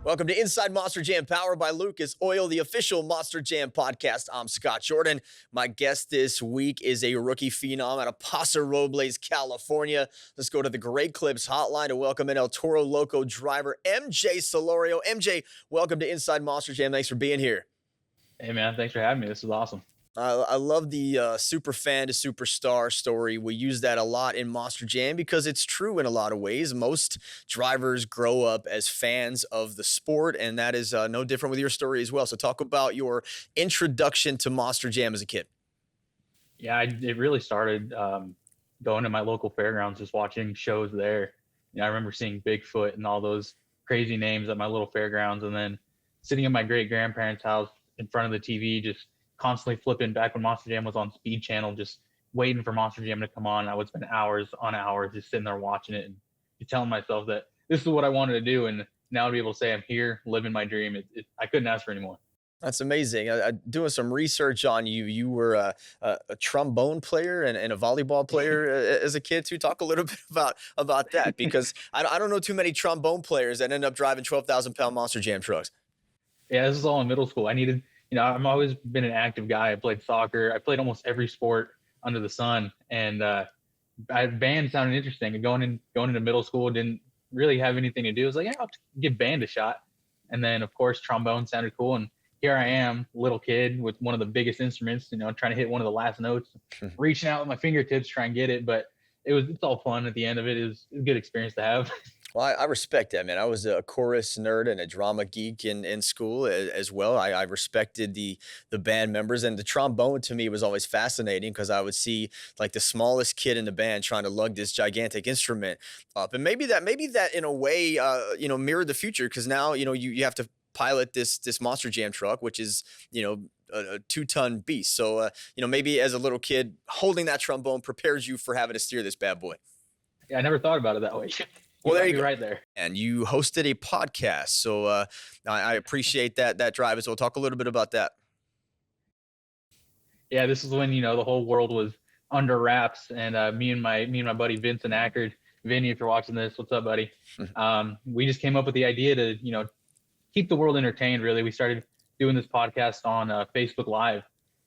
Welcome to Inside Monster Jam, powered by Lucas Oil, the official Monster Jam podcast. I'm Scott Jordan. My guest this week is a rookie phenom out of Paso Robles, California. Let's go to the Great Clips hotline to welcome in El Toro Loco driver, MJ Solorio. MJ, welcome to Inside Monster Jam. Thanks for being here. Hey, man. Thanks for having me. This is awesome. I love the super fan to superstar story. We use that a lot in Monster Jam because it's true in a lot of ways. Most drivers grow up as fans of the sport, and that is no different with your story as well. So talk about your introduction to Monster Jam as a kid. Yeah, it really started going to my local fairgrounds, just watching shows there. I remember seeing Bigfoot and all those crazy names at my little fairgrounds, and then sitting at my great-grandparents' house in front of the TV, just constantly flipping back when Monster Jam was on Speed Channel, just waiting for Monster Jam to come on. I would spend hours on hours just sitting there watching it and telling myself that this is what I wanted to do. And now to be able to say I'm here living my dream, I couldn't ask for any more. That's amazing. Doing some research on you, you were a trombone player and a volleyball player as a kid too. Talk a little bit about that, because I don't know too many trombone players that end up driving 12,000-pound Monster Jam trucks. Yeah, this is all in middle school. I've always been an active guy. I played soccer. I played almost every sport under the sun. And band sounded interesting. And going into middle school, didn't really have anything to do. I was like, yeah, I'll give band a shot. And then, of course, trombone sounded cool. And here I am, little kid with one of the biggest instruments, trying to hit one of the last notes, reaching out with my fingertips, trying to get it. But it's all fun at the end of it. It was a good experience to have. Well, I respect that, man. I was a chorus nerd and a drama geek in school as well. I respected the band members, and the trombone to me was always fascinating because I would see like the smallest kid in the band trying to lug this gigantic instrument up, and maybe that in a way, mirrored the future, because now you have to pilot this Monster Jam truck, which is a 2-ton beast. So maybe as a little kid, holding that trombone prepares you for having to steer this bad boy. Yeah, I never thought about it that way. Well, there you go. Right there. And you hosted a podcast, so I appreciate that drive as well. Talk a little bit about that. Yeah, this is when the whole world was under wraps, and me and my buddy Vincent Ackard, Vinny, if you're watching this, what's up, buddy? We just came up with the idea to keep the world entertained. Really, we started doing this podcast on Facebook Live.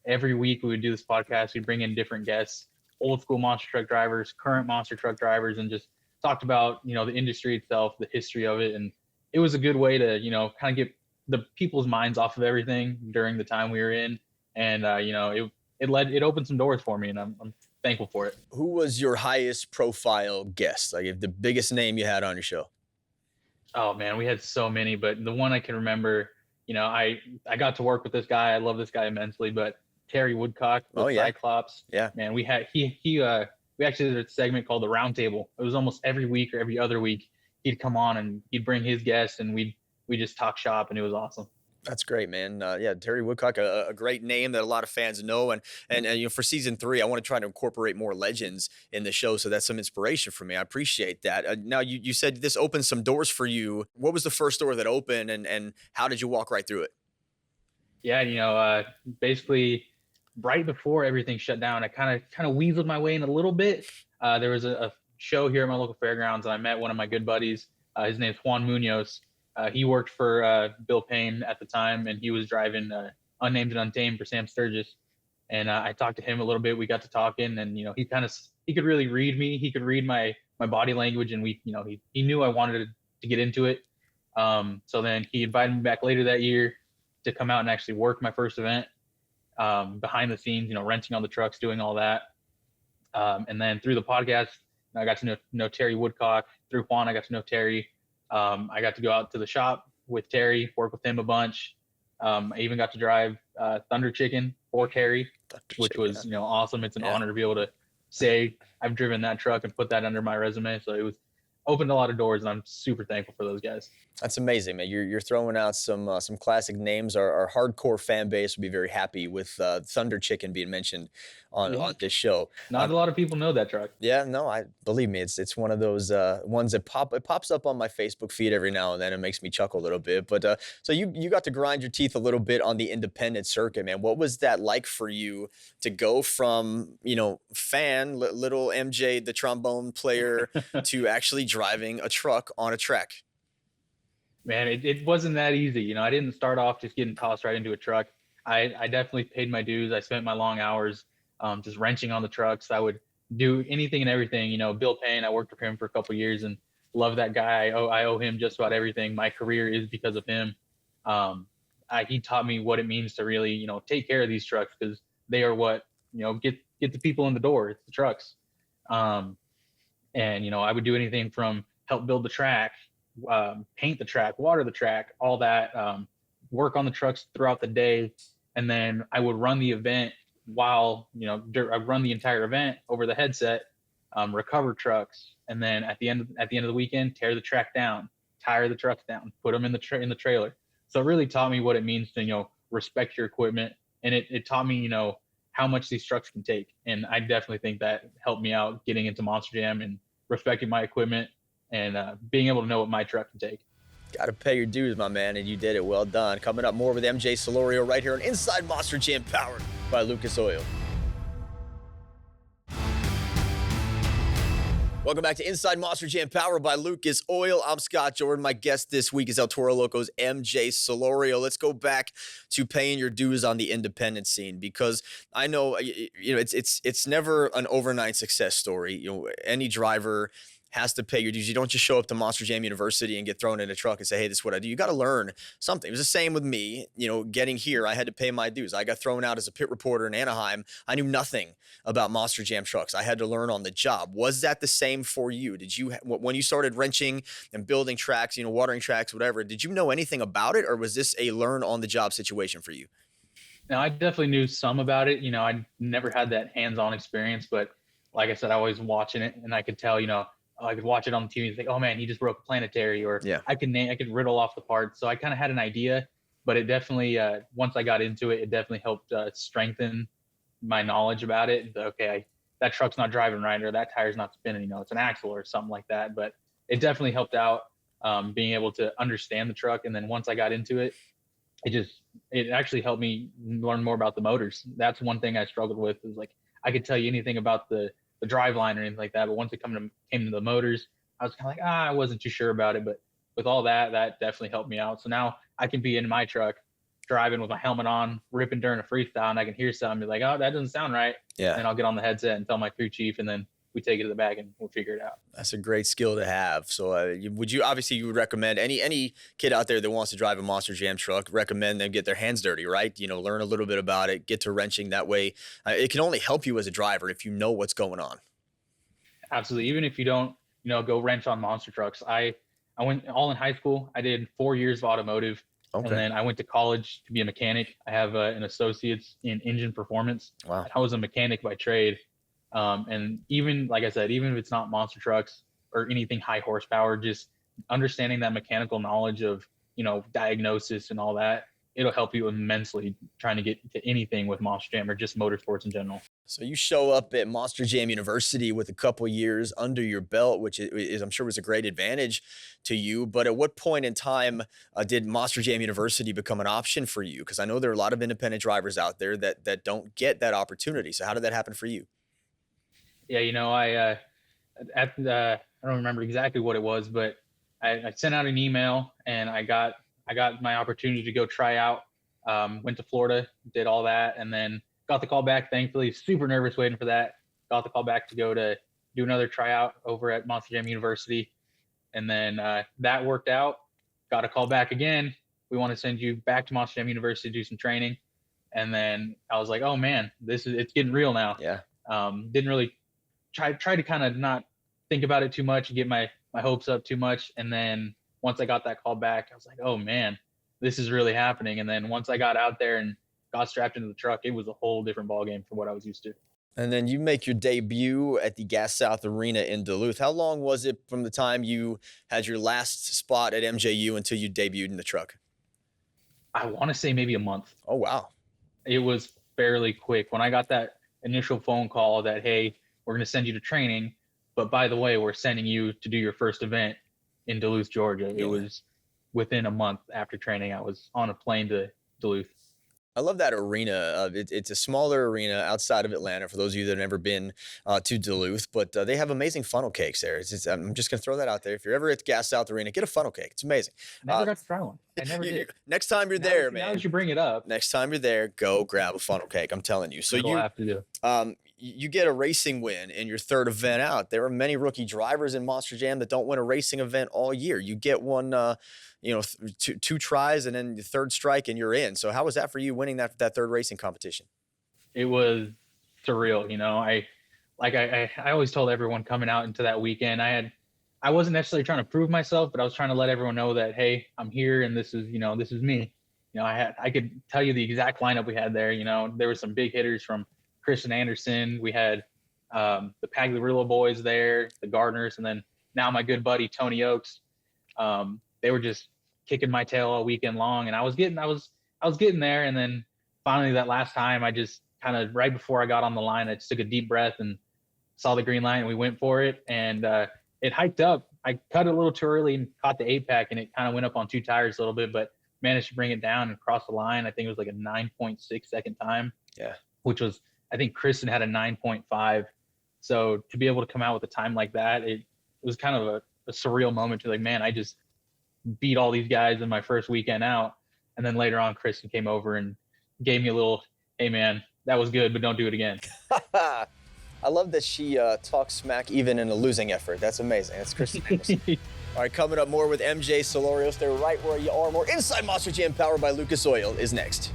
Every week we would do this podcast. We'd bring in different guests, old school monster truck drivers, current monster truck drivers, and just talked about the industry itself, the history of it. And it was a good way to kind of get the people's minds off of everything during the time we were in. And it opened some doors for me, and I'm thankful for it. Who was your highest profile guest, like the biggest name you had on your show? Oh man, we had so many, but the one I can remember, I got to work with this guy. I love this guy immensely, but Terry Woodcock with Cyclops. Yeah, man, we actually did a segment called the Roundtable. It was almost every week or every other week he'd come on and he'd bring his guests, and we just talk shop, and it was awesome. That's great, man. Yeah, Terry Woodcock, a great name that a lot of fans know. And for season 3, I want to try to incorporate more legends in the show, so that's some inspiration for me. I appreciate that. Now, you said this opened some doors for you. What was the first door that opened, and how did you walk right through it? Yeah, basically right before everything shut down, I kind of weaseled my way in a little bit. There was a show here at my local fairgrounds, and I met one of my good buddies. His name's Juan Munoz. He worked for Bill Payne at the time, and he was driving Unnamed and Untamed for Sam Sturgis. And I talked to him a little bit. We got to talking, and he could really read me. He could read my body language, and he knew I wanted to get into it. So then he invited me back later that year to come out and actually work my first event. Behind the scenes, renting all the trucks, doing all that. And then through the podcast, I got to know Terry Woodcock. Through Juan, I got to know Terry. I got to go out to the shop with Terry, work with him a bunch. I even got to drive Thunder Chicken for Terry, which was awesome. It's an honor to be able to say I've driven that truck and put that under my resume. So it was opened a lot of doors, and I'm super thankful for those guys. That's amazing, man. You're throwing out some classic names. Our hardcore fan base would be very happy with Thunder Chicken being mentioned on this show. Not a lot of people know that truck. Yeah, no, believe me, it's one of those ones that pops up on my Facebook feed every now and then. It makes me chuckle a little bit. But so you got to grind your teeth a little bit on the independent circuit, man. What was that like for you to go from fan little MJ the trombone player to actually driving a truck on a track? Man, it wasn't that easy. I didn't start off just getting tossed right into a truck. I definitely paid my dues. I spent my long hours just wrenching on the trucks. I would do anything and everything. Bill Payne, I worked for him for a couple of years and love that guy. I owe him just about everything. My career is because of him. Um, he taught me what it means to really, take care of these trucks because they are what, get the people in the door. It's the trucks. Um, and I would do anything from help build the track, paint the track, water the track, all that, work on the trucks throughout the day, and then I would run the event while I run the entire event over the headset, recover trucks, and then at the end of the weekend, tear the track down, tire the trucks down, put them in the trailer. So it really taught me what it means to respect your equipment, and it taught me how much these trucks can take. And I definitely think that helped me out getting into Monster Jam and respecting my equipment and being able to know what my truck can take. Got to pay your dues, my man, and you did it. Well done. Coming up more with MJ Solorio right here on Inside Monster Jam, powered by Lucas Oil. Welcome back to Inside Monster Jam, powered by Lucas Oil. I'm Scott Jordan. My guest this week is El Toro Loco's MJ Solorio. Let's go back to paying your dues on the independent scene, because I know it's never an overnight success story. Any driver has to pay your dues. You don't just show up to Monster Jam University and get thrown in a truck and say, hey, this is what I do. You got to learn something. It was the same with me. Getting here, I had to pay my dues. I got thrown out as a pit reporter in Anaheim. I knew nothing about Monster Jam trucks. I had to learn on the job. Was that the same for you? Did you, when you started wrenching and building tracks, watering tracks, whatever, did you know anything about it, or was this a learn on the job situation for you? Now, I definitely knew some about it. I never had that hands-on experience, but like I said, I was watching it and I could tell, I could watch it on the TV and think, oh man, he just broke a planetary, or Yeah. I could riddle off the parts. So I kind of had an idea, but it definitely, once I got into it, it definitely helped strengthen my knowledge about it. Okay, that truck's not driving right, or that tire's not spinning. It's an axle or something like that. But it definitely helped out, being able to understand the truck. And then once I got into it, it actually helped me learn more about the motors. That's one thing I struggled with, is like I could tell you anything about the drive line or anything like that, but once it came to the motors, I was kind of like, I wasn't too sure about it. But with all that definitely helped me out. So now I can be in my truck driving with my helmet on, ripping during a freestyle, and I can hear something, be like, oh, that doesn't sound right. Yeah. And I'll get on the headset and tell my crew chief, and then we take it to the back and we'll figure it out. That's a great skill to have. So you would recommend any kid out there that wants to drive a Monster Jam truck, recommend them get their hands dirty, right? Learn a little bit about it, get to wrenching that way. It can only help you as a driver if you know what's going on. Absolutely. Even if you don't, go wrench on monster trucks. I went all in high school. I did 4 years of automotive. Okay. And then I went to college to be a mechanic. I have an associate's in engine performance. Wow. I was a mechanic by trade. And even, like I said, even if it's not monster trucks or anything high horsepower, just understanding that mechanical knowledge of, diagnosis and all that, it'll help you immensely trying to get to anything with Monster Jam or just motorsports in general. So you show up at Monster Jam University with a couple years under your belt, which is I'm sure was a great advantage to you. But at what point in time did Monster Jam University become an option for you? Because I know there are a lot of independent drivers out there that don't get that opportunity. So how did that happen for you? Yeah, I don't remember exactly what it was, but I sent out an email and I got my opportunity to go try out. Went to Florida, did all that, and then got the call back. Thankfully, super nervous waiting for that. Got the call back to go to do another tryout over at Monster Jam University, and then that worked out. Got a call back again. We want to send you back to Monster Jam University to do some training, and then I was like, oh man, it's getting real now. Yeah. Didn't really try to kind of not think about it too much, get my hopes up too much, and then once I got that call back, I was like, oh man, this is really happening. And then once I got out there and got strapped into the truck, it was a whole different ballgame from what I was used to. And then you make your debut at the Gas South Arena in Duluth. How long was it from the time you had your last spot at MJU until you debuted in the truck? I want to say maybe a month. Oh, wow. It was fairly quick. When I got that initial phone call that, hey, we're going to send you to training, but by the way, we're sending you to do your first event in Duluth, Georgia. Yeah. It was within a month after training. I was on a plane to Duluth. I love that arena. It's a smaller arena outside of Atlanta for those of you that have never been to Duluth, but they have amazing funnel cakes there. I'm just going to throw that out there. If you're ever at the Gas South Arena, get a funnel cake. It's amazing. Never got to try one. I never did. Next time you're Now there, that, now man, that you bring it up, next time you're there, go grab a funnel cake. I'm telling you. So that's what I have to do. you get a racing win in your third event out. There are many rookie drivers in Monster Jam that don't win a racing event all year. You get one, two tries and then the third strike and you're in. So how was that for you winning that third racing competition? It was surreal. I always told everyone coming out into that weekend, I wasn't necessarily trying to prove myself, but I was trying to let everyone know that, hey, I'm here and this is me. I could tell you the exact lineup we had there. There were some big hitters from Christian Anderson. We had the Pagliarillo boys there, the Gardners, and then now my good buddy Tony Oakes. They were just kicking my tail all weekend long, and I was getting there, and then finally that last time, I just kind of right before I got on the line, I just took a deep breath and saw the green light, and we went for it, and it hiked up. I cut it a little too early and caught the 8-pack, and it kind of went up on 2 tires a little bit, but managed to bring it down and cross the line. I think it was like a 9.6 second time. Yeah. Which was, I think Kristen had a 9.5. So to be able to come out with a time like that, it was kind of a surreal moment to like, man, I just beat all these guys in my first weekend out. And then later on, Kristen came over and gave me a little, hey man, that was good, but don't do it again. I love that she talks smack even in a losing effort. That's amazing. That's Kristen Anderson. All right, coming up more with MJ Solorio. Stay right where you are. More Inside Monster Jam powered by Lucas Oil is next.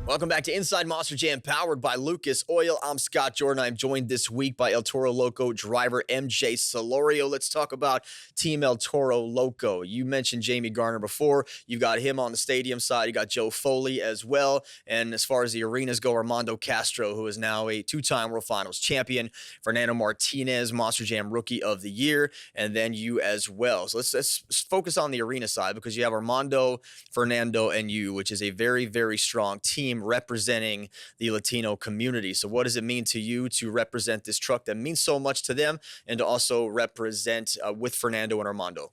Welcome back to Inside Monster Jam, powered by Lucas Oil. I'm Scott Jordan. I'm joined this week by El Toro Loco driver MJ Solorio. Let's talk about Team El Toro Loco. You mentioned Jamie Garner before. You've got him on the stadium side. You got Joe Foley as well. And as far as the arenas go, Armando Castro, who is now a 2-time World Finals champion. Fernando Martinez, Monster Jam Rookie of the Year. And then you as well. So let's focus on the arena side because you have Armando, Fernando, and you, which is a very, very strong team representing the Latino community. So what does it mean to you to represent this truck that means so much to them and to also represent with Fernando and Armando?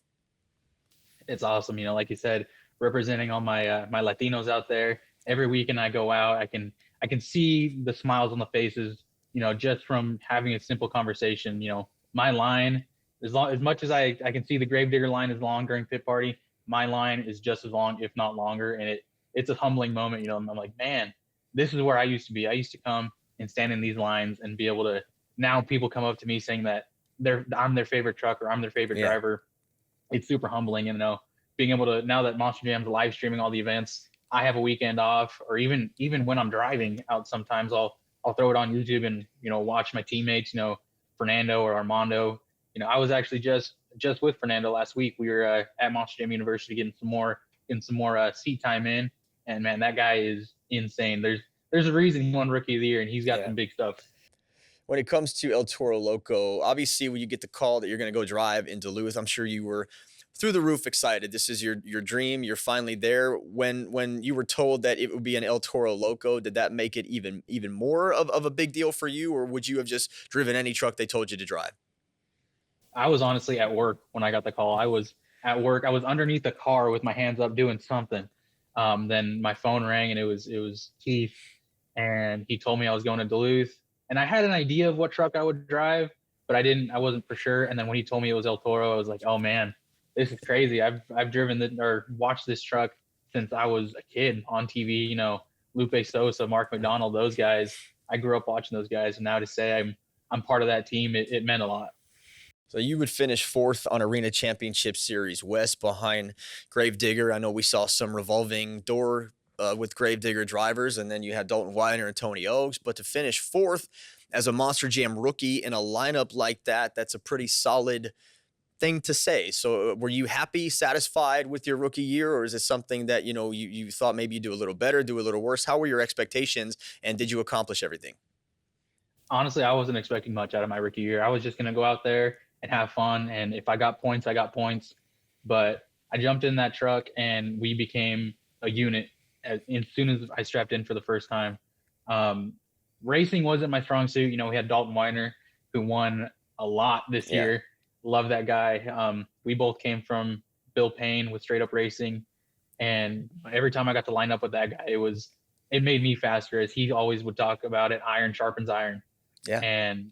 It's awesome. Like you said, representing all my my Latinos out there. Every weekend I go out, I can see the smiles on the faces, just from having a simple conversation. My line, as much as I can see the Gravedigger line is long during pit party, my line is just as long, if not longer. And it's a humbling moment. I'm like, man, this is where I used to be. I used to come and stand in these lines and be able to, now people come up to me saying that I'm their favorite truck or I'm their favorite driver. It's super humbling, being able to, now that Monster Jam's live streaming all the events, I have a weekend off, or even when I'm driving out, sometimes I'll throw it on YouTube and, watch my teammates, Fernando or Armando. I was actually just with Fernando last week. We were at Monster Jam University getting some more seat time in. And man, that guy is insane. There's a reason he won Rookie of the Year, and he's got some big stuff. When it comes to El Toro Loco, obviously when you get the call that you're going to go drive in Duluth, I'm sure you were through the roof excited. This is your dream. You're finally there. When you were told that it would be an El Toro Loco, did that make it even more of a big deal for you, or would you have just driven any truck they told you to drive? I was honestly at work when I got the call. I was at work. I was underneath the car with my hands up doing something. Then my phone rang, and it was Keith, and he told me I was going to Duluth, and I had an idea of what truck I would drive, but I wasn't for sure. And then when he told me it was El Toro, I was like, oh man, this is crazy. I've driven or watched this truck since I was a kid on TV. Lupe Sosa, Mark McDonald, those guys. I grew up watching those guys, and now to say I'm part of that team, it meant a lot. So you would finish 4th on Arena Championship Series West behind Gravedigger. I know we saw some revolving door with Gravedigger drivers, and then you had Dalton Weiner and Tony Oakes. But to finish 4th as a Monster Jam rookie in a lineup like that, that's a pretty solid thing to say. So were you happy, satisfied with your rookie year, or is it something that, you thought maybe you do a little better, do a little worse? How were your expectations, and did you accomplish everything? Honestly, I wasn't expecting much out of my rookie year. I was just going to go out there and have fun. And if I got points, I got points. But I jumped in that truck and we became a unit as soon as I strapped in for the first time. Racing wasn't my strong suit. We had Dalton Weiner, who won a lot this year. Love that guy. We both came from Bill Payne with Straight Up Racing. And every time I got to line up with that guy, it made me faster, as he always would talk about it. Iron sharpens iron. Yeah. And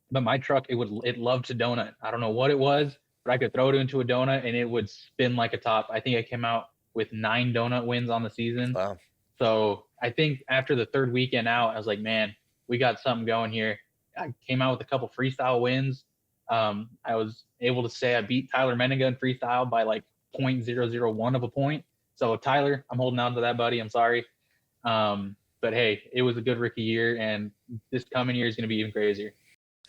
but my truck, it loved to donut. I don't know what it was, but I could throw it into a donut and it would spin like a top. I think I came out with 9 donut wins on the season. Wow. So I think after the third weekend out, I was like, man, we got something going here. I came out with a couple freestyle wins. I was able to say I beat Tyler Menninga in freestyle by like 0.001 of a point. So Tyler, I'm holding on to that, buddy. I'm sorry. But hey, it was a good rookie year, and this coming year is going to be even crazier.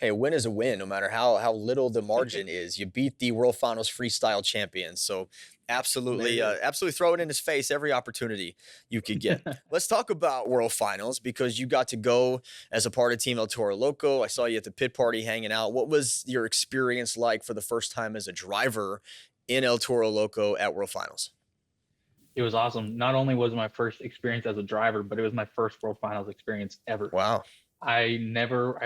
Hey, a win is a win, no matter how little the margin is. You beat the World Finals freestyle champions, so absolutely, absolutely throw it in his face every opportunity you could get. Let's talk about World Finals, because you got to go as a part of Team El Toro Loco. I saw you at the pit party hanging out. What was your experience like for the first time as a driver in El Toro Loco at World Finals? It was awesome. Not only was my first experience as a driver, but it was my first World Finals experience ever. Wow. I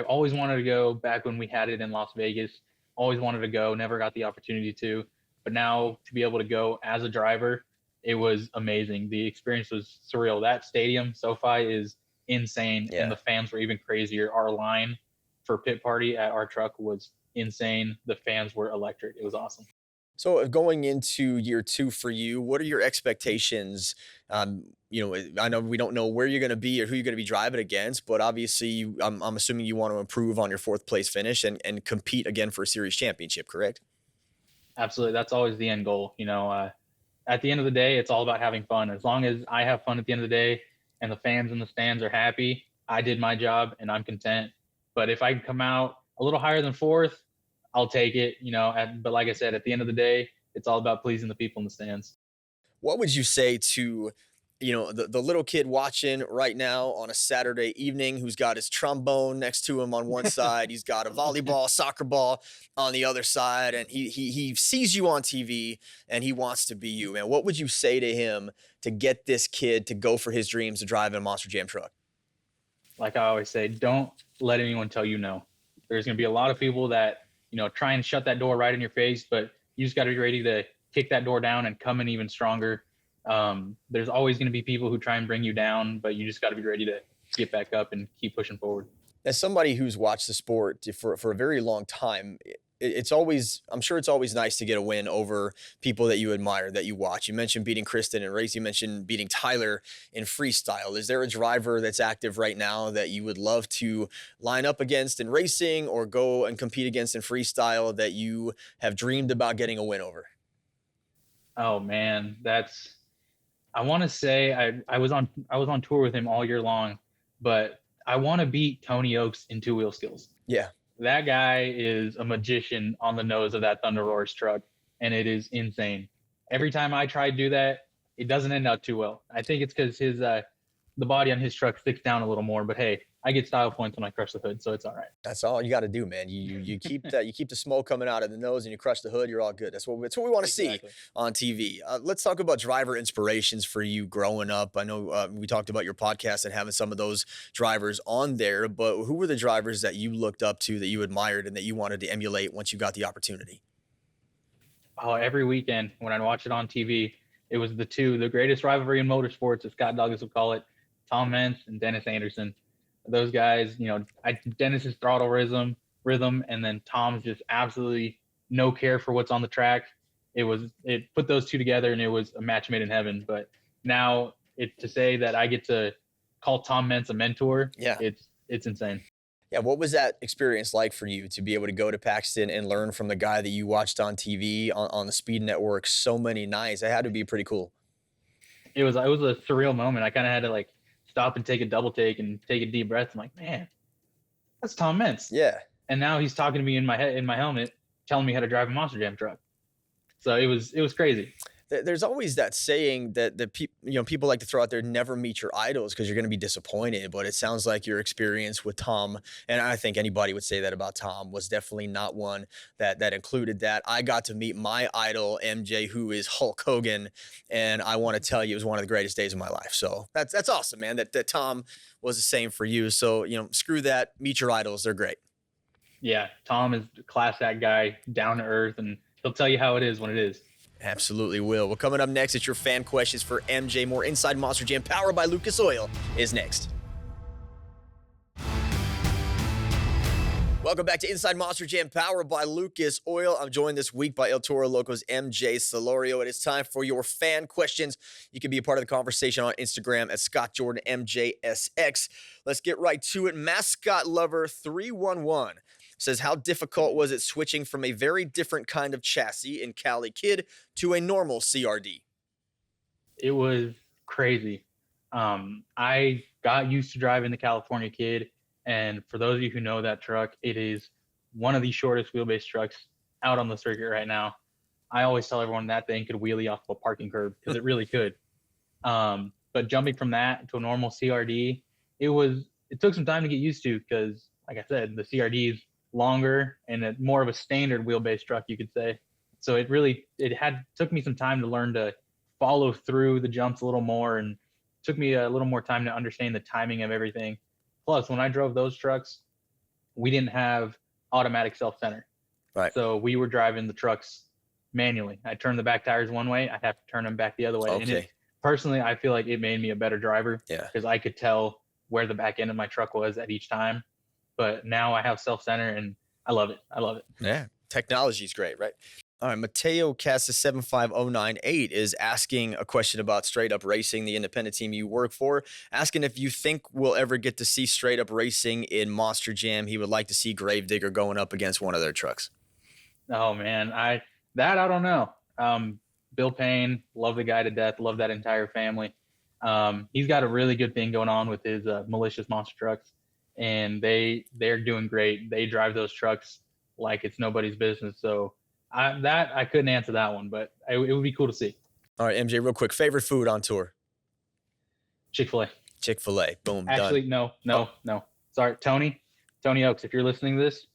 always wanted to go back when we had it in Las Vegas. Always wanted to go, never got the opportunity to. But now to be able to go as a driver, it was amazing. The experience was surreal. That stadium, SoFi, is insane. Yeah. And the fans were even crazier. Our line for pit party at our truck was insane. The fans were electric. It was awesome. So going into year two for you, what are your expectations? I know we don't know where you're going to be or who you're going to be driving against, but obviously I'm assuming you want to improve on your fourth place finish and compete again for a series championship, correct? Absolutely. That's always the end goal. At the end of the day, it's all about having fun. As long as I have fun at the end of the day and the fans in the stands are happy, I did my job and I'm content. But if I can come out a little higher than fourth, I'll take it. But like I said, at the end of the day, it's all about pleasing the people in the stands. What would you say to, the little kid watching right now on a Saturday evening who's got his trombone next to him on one side, he's got a volleyball, soccer ball on the other side, and he sees you on TV and he wants to be you, man? What would you say to him to get this kid to go for his dreams to drive in a Monster Jam truck? Like I always say, don't let anyone tell you no. There's going to be a lot of people that, try and shut that door right in your face, but you just got to be ready to kick that door down and come in even stronger. There's always going to be people who try and bring you down, but you just got to be ready to get back up and keep pushing forward. As somebody who's watched the sport for a very long time, I'm sure it's always nice to get a win over people that you admire, that you watch. You mentioned beating Kristen in race. You mentioned beating Tyler in freestyle. Is there a driver that's active right now that you would love to line up against in racing or go and compete against in freestyle that you have dreamed about getting a win over? Oh man, I want to say I was on tour with him all year long, but I want to beat Tony Oaks in two wheel skills. Yeah. That guy is a magician on the nose of that Thunder Roars truck, and it is insane. Every time I try to do that, it doesn't end out too well. I think it's because the body on his truck sticks down a little more. But hey, I get style points when I crush the hood, so it's all right. That's all you got to do, man. You keep that, you keep the smoke coming out of the nose and you crush the hood. You're all good. That's what we want to see on TV. Let's talk about driver inspirations for you growing up. I know we talked about your podcast and having some of those drivers on there, but who were the drivers that you looked up to, that you admired, and that you wanted to emulate once you got the opportunity? Oh, every weekend when I watch it on TV, it was the greatest rivalry in motorsports, as Scott Douglas would call it, Tom Meents and Dennis Anderson. Those guys, Dennis's throttle rhythm, and then Tom's just absolutely no care for what's on the track. It put those two together, and it was a match made in heaven. But now to say that I get to call Tom Meents a mentor, yeah, it's insane. Yeah, what was that experience like for you to be able to go to Paxton and learn from the guy that you watched on TV on the Speed Network so many nights? It had to be pretty cool. It was a surreal moment. I kind of had to like stop and take a double take and take a deep breath. I'm like, man, that's Tom Meents. Yeah. And now he's talking to me in my head, in my helmet, telling me how to drive a Monster Jam truck. So it was crazy. There's always that saying that people like to throw out there, never meet your idols because you're going to be disappointed. But it sounds like your experience with Tom, and I think anybody would say that about Tom, was definitely not one that included that. I got to meet my idol, MJ, who is Hulk Hogan, and I want to tell you it was one of the greatest days of my life. So that's awesome, man, that Tom was the same for you. So, screw that. Meet your idols. They're great. Yeah, Tom is a class act guy, down to earth, and he'll tell you how it is when it is. Absolutely will. Well, coming up next, it's your fan questions for MJ. More Inside Monster Jam powered by Lucas Oil is next. Welcome back to Inside Monster Jam, powered by Lucas Oil. I'm joined this week by El Toro Loco's MJ Solorio. It is time for your fan questions. You can be a part of the conversation on Instagram at ScottJordanMJSX. Let's get right to it. Mascot Lover 311 says, how difficult was it switching from a very different kind of chassis in Cali Kid to a normal CRD? It was crazy. I got used to driving the California Kid. And for those of you who know that truck, it is one of the shortest wheelbase trucks out on the circuit right now. I always tell everyone that thing could wheelie off a parking curb because it really could. But jumping from that to a normal CRD, it took some time to get used to because, like I said, the CRD is longer and more of a standard wheelbase truck, you could say. So took me some time to learn to follow through the jumps a little more, and took me a little more time to understand the timing of everything. Plus, when I drove those trucks, we didn't have automatic self-center. Right. So we were driving the trucks manually. I turned the back tires one way, I'd have to turn them back the other way. Okay. And personally, I feel like it made me a better driver because I could tell where the back end of my truck was at each time. But now I have self-center, and I love it. I love it. Yeah. Technology is great, right? All right, Mateo Casas 75098 is asking a question about Straight Up Racing, the independent team you work for, asking if you think we'll ever get to see Straight Up Racing in Monster Jam. He would like to see Gravedigger going up against one of their trucks. Oh man, I don't know. Bill Payne, love the guy to death, love that entire family. He's got a really good thing going on with his malicious monster trucks, and they're doing great. They drive those trucks like it's nobody's business. So I couldn't answer that one, but it would be cool to see. All right, MJ, real quick, favorite food on tour? Chick-fil-A. Chick-fil-A. Boom. Actually, done. No. Sorry, Tony Oaks, if you're listening to this,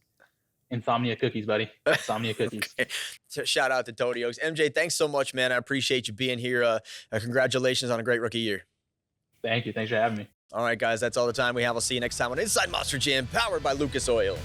Insomnia cookies, buddy. Insomnia cookies. Okay. So shout out to Tony Oaks. MJ, thanks so much, man. I appreciate you being here. Congratulations on a great rookie year. Thank you. Thanks for having me. All right, guys, that's all the time we have. I'll see you next time on Inside Monster Jam, powered by Lucas Oil.